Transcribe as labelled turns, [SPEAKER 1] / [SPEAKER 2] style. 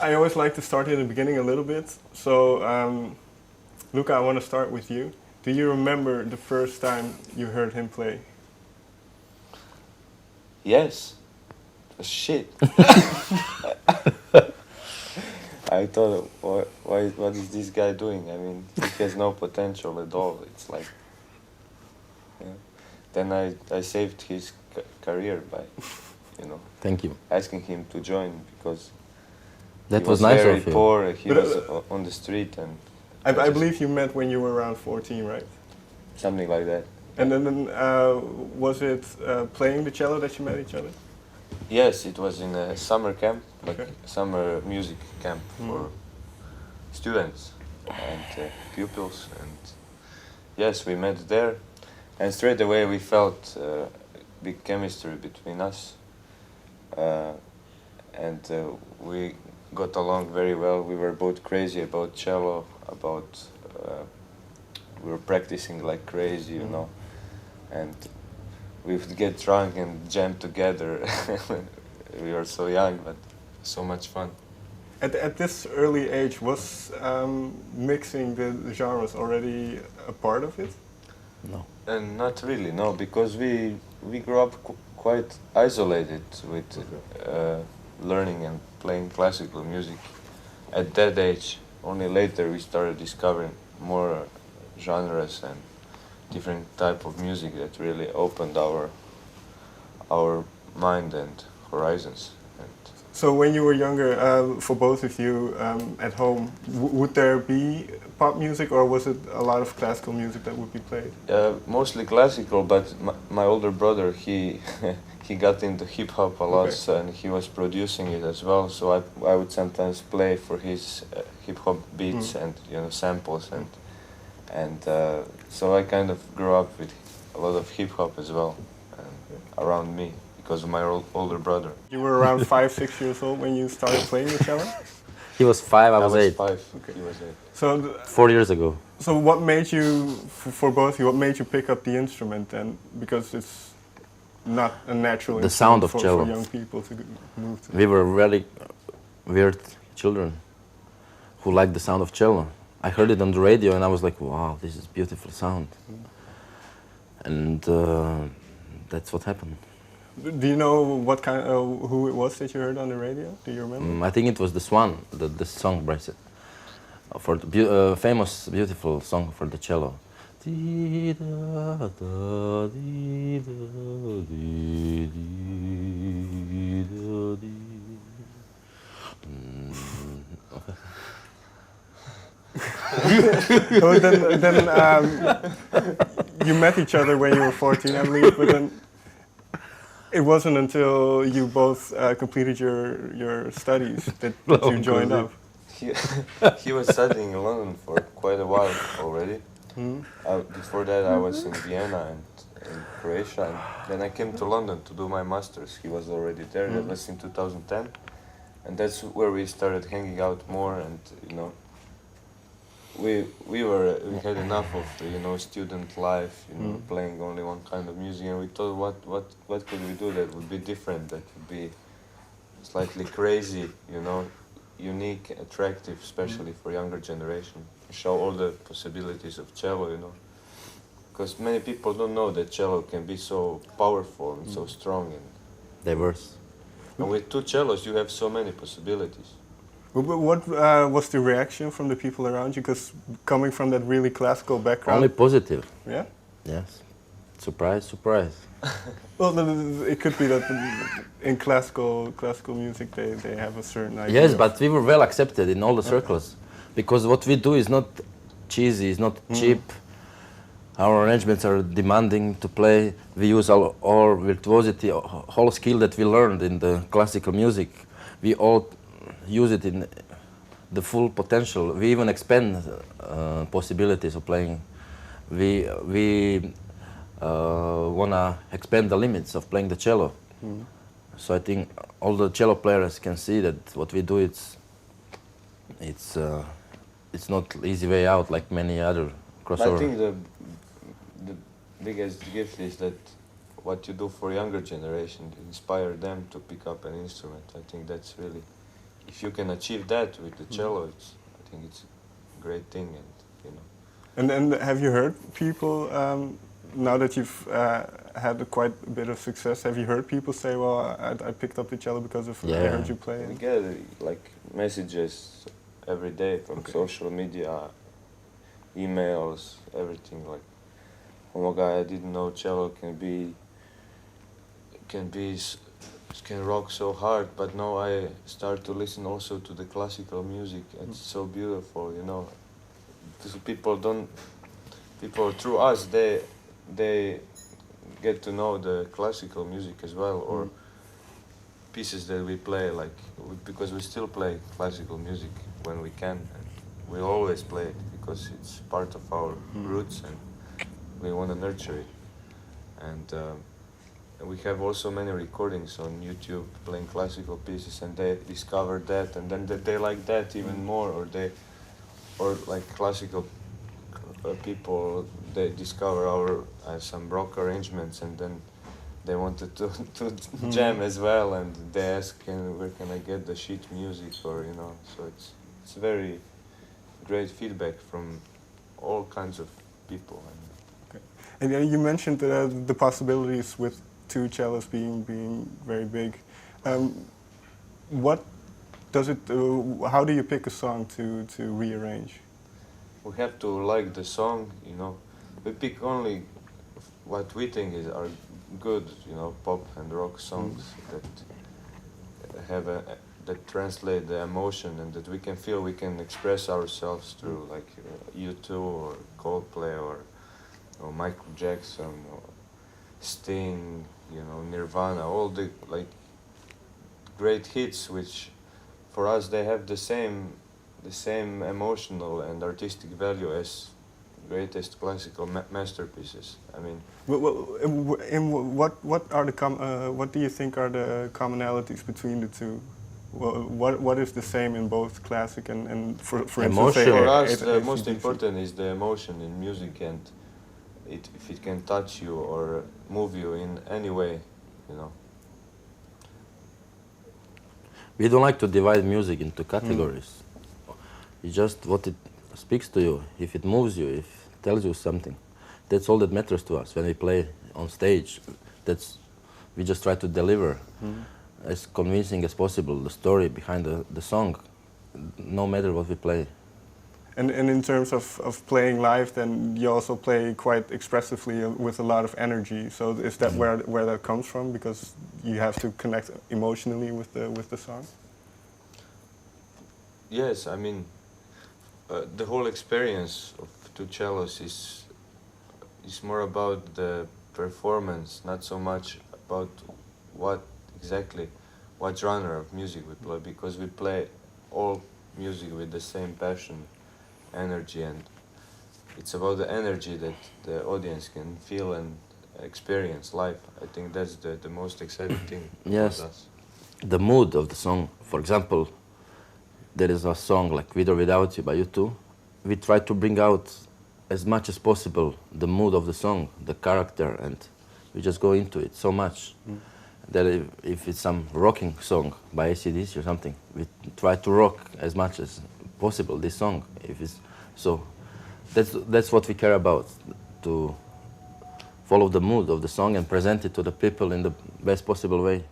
[SPEAKER 1] I always like to start in the beginning a little bit. So, Luka, I want to start with you. Do you remember the first time you heard him play?
[SPEAKER 2] Yes. Shit. I thought, what is this guy doing? I mean, he has no potential at all. It's like, yeah. Then I saved his career by,
[SPEAKER 3] Thank you.
[SPEAKER 2] asking him to join because
[SPEAKER 3] That
[SPEAKER 2] he
[SPEAKER 3] was
[SPEAKER 2] was
[SPEAKER 3] nice
[SPEAKER 2] very
[SPEAKER 3] of you.
[SPEAKER 2] poor. He
[SPEAKER 1] But,
[SPEAKER 2] was on the street and
[SPEAKER 1] I
[SPEAKER 2] just
[SPEAKER 1] believe you met when you were around 14, right?
[SPEAKER 2] something like that.
[SPEAKER 1] And then was it playing the cello that you met each other?
[SPEAKER 2] Yes, it was in a summer camp, like
[SPEAKER 1] Okay.
[SPEAKER 2] summer music camp for students and pupils. And yes, we met there, and straight away we felt big chemistry between us, and we got along very well. We were both crazy about cello, we were practicing like crazy, and we would get drunk and jam together. We were so young, but so much fun.
[SPEAKER 1] At this early age, was mixing the genres already a part of it?
[SPEAKER 3] No.
[SPEAKER 2] And not really, no, because we grew up quite isolated with learning and playing classical music. At that age, only later we started discovering more genres and different type of music that really opened our mind and horizons. And
[SPEAKER 1] So when you were younger, for both of you at home, would there be pop music or was it a lot of classical music that would be played?
[SPEAKER 2] mostly classical, but my older brother, he he got into hip hop a lot,
[SPEAKER 1] Okay.
[SPEAKER 2] so, and he was producing it as well. So I would sometimes play for his hip hop beats and samples and so I kind of grew up with a lot of hip hop as well around me because of my older brother.
[SPEAKER 1] You were around 5, 6 years old when you started playing the cello?
[SPEAKER 3] He was 5, I was 8.
[SPEAKER 2] 5.
[SPEAKER 1] Okay.
[SPEAKER 2] He was 8.
[SPEAKER 1] So,
[SPEAKER 3] 4 years ago.
[SPEAKER 1] so what made you, for both of you, what made you pick up the instrument then? Because it's not a natural
[SPEAKER 3] The sound
[SPEAKER 1] instrument
[SPEAKER 3] of
[SPEAKER 1] for
[SPEAKER 3] cello.
[SPEAKER 1] young people to move to.
[SPEAKER 3] We were really weird children who liked the sound of cello. I heard it on the radio and I was like, wow, this is beautiful sound. And that's what happened.
[SPEAKER 1] Do you know what kind of, who it was that you heard on the radio? Do you remember?
[SPEAKER 3] I think it was the Swan, the song Brexit, for the famous, beautiful song for the cello.
[SPEAKER 1] So then you met each other when you were 14, I believe, but then it wasn't until you both completed your studies that you joined up.
[SPEAKER 2] He was studying in London for quite a while already. Before that, I was in Vienna and in Croatia, and then I came to London to do my masters. He was already there. That was in 2010, and that's where we started hanging out more. And we had enough of student life, playing only one kind of music, and we thought, what could we do that would be different, that would be slightly crazy, unique, attractive, especially for younger generation. Show all the possibilities of cello, because many people don't know that cello can be so powerful and so strong,
[SPEAKER 3] Diverse.
[SPEAKER 2] and with 2 cellos you have so many possibilities.
[SPEAKER 1] What was the reaction from the people around you? Because coming from that really classical background.
[SPEAKER 3] Only positive.
[SPEAKER 1] Yeah?
[SPEAKER 3] Yes. Surprise, surprise.
[SPEAKER 1] Well, it could be that in classical music they have a certain idea.
[SPEAKER 3] Yes, but we were well accepted in all the circles. Because what we do is not cheesy, it's not cheap. Our arrangements are demanding to play. We use our virtuosity, whole skill that we learned in the classical music. We all use it in the full potential. We even expand possibilities of playing. We want to expand the limits of playing the cello. So I think all the cello players can see that what we do, it's not easy way out like many other crossover.
[SPEAKER 2] I think the biggest gift is that what you do for younger generation, inspire them to pick up an instrument. I think that's really if you can achieve that with the cello, I think it's a great thing, and you know.
[SPEAKER 1] And have you heard people, now that you've had quite a bit of success, have you heard people say, well, I picked up the cello because of I heard you play?
[SPEAKER 2] We get like messages every day from social media, emails, everything, like, oh my God, I didn't know cello can rock so hard, but now I start to listen also to the classical music. It's so beautiful, you know. Because people through us, they get to know the classical music as well, or pieces that we play, like, because we still play classical music when we can, and we always play it because it's part of our roots, and we want to nurture it. And we have also many recordings on YouTube playing classical pieces, and they discovered that, and then they like that even more, or like classical people, they discover our some rock arrangements, and then they wanted to jam as well, and they ask, where can I get the sheet music, or you know. So it's very great feedback from all kinds of people.
[SPEAKER 1] And you mentioned the possibilities with 2Cellos being very big. What does it? How do you pick a song to rearrange?
[SPEAKER 2] We have to like the song, you know. We pick only what we think are good, you know, pop and rock songs that have that translate the emotion, and that we can feel, we can express ourselves through, like U2 or Coldplay or Michael Jackson or Sting, you know, Nirvana, all the like great hits, which for us they have the same emotional and artistic value as greatest classical masterpieces. I mean,
[SPEAKER 1] what do you think are the commonalities between the two? What is the same in both classic and for instance, say,
[SPEAKER 2] for us the most important is the emotion in music, and if it can touch you or move you in any way, you know.
[SPEAKER 3] We don't like to divide music into categories. It's just what it speaks to you, if it moves you, if it tells you something. That's all that matters to us when we play on stage. We just try to deliver as convincing as possible the story behind the song, no matter what we play.
[SPEAKER 1] And in terms of playing live, then you also play quite expressively with a lot of energy. So is that where that comes from? Because you have to connect emotionally with the song?
[SPEAKER 2] Yes, I mean, the whole experience of 2Cellos is more about the performance, not so much about what genre of music we play, because we play all music with the same passion, energy, and it's about the energy that the audience can feel and experience live. I think that's the most exciting thing about us.
[SPEAKER 3] The mood of the song. For example, there is a song like With or Without You by U2. We try to bring out as much as possible the mood of the song, the character, and we just go into it so much that if it's some rocking song by AC/DC or something, we try to rock as much as possible this song. So that's what we care about, to follow the mood of the song and present it to the people in the best possible way.